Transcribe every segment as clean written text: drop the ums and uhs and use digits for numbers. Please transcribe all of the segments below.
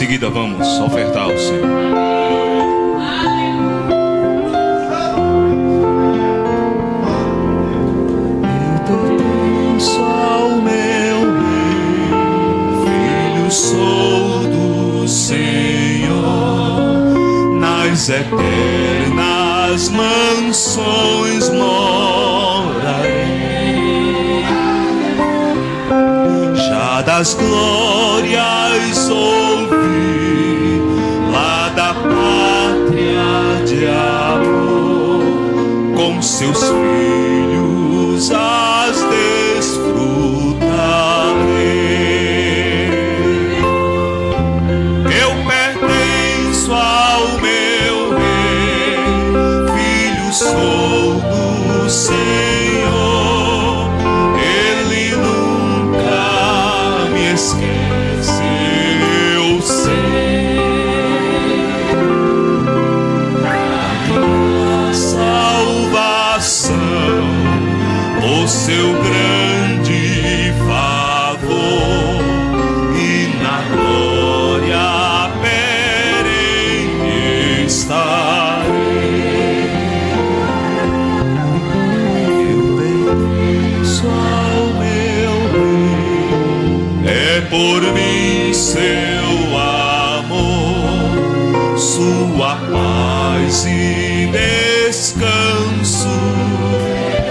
seguida vamos ofertar ao Senhor. Sou do Senhor, nas eternas mansões morarei. Já das glórias ouvi, lá da pátria de amor, com seus filhos as desfrutarei. Sou do Senhor, Ele nunca me esquece, eu sei. A minha salvação, o seu grande favor, e na glória perene estarei. Por mim seu amor, sua paz e descanso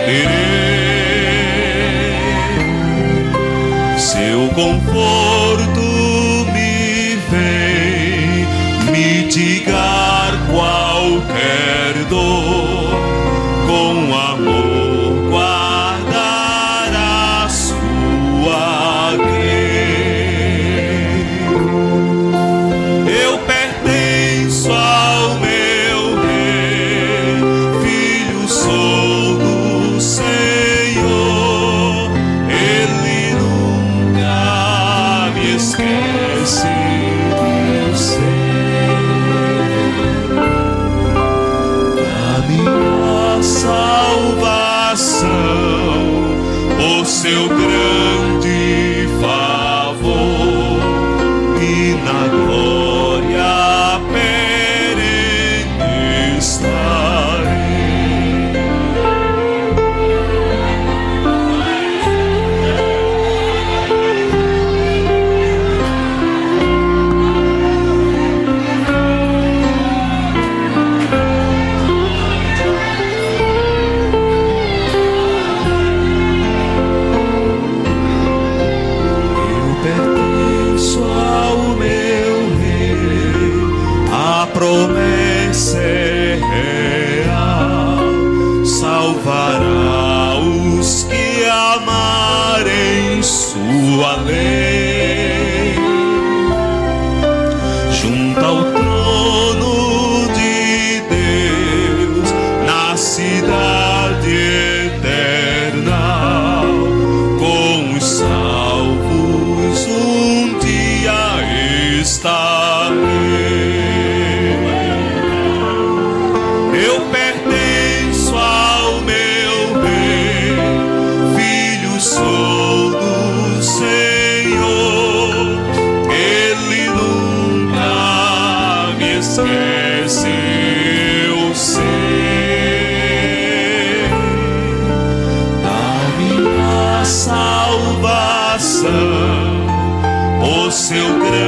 terei. Seu conforto me vem mitigar qualquer dor, com amor guardar a sua cruz. O seu grande favor, e na glória perene estarei. Promessa é real, salvará os que amarem sua lei. Junto ao trono de Deus, na cidade eterna, com os salvos um dia estarei. Sou do Senhor, Ele nunca me esquece, eu sei. Da minha salvação, o seu grande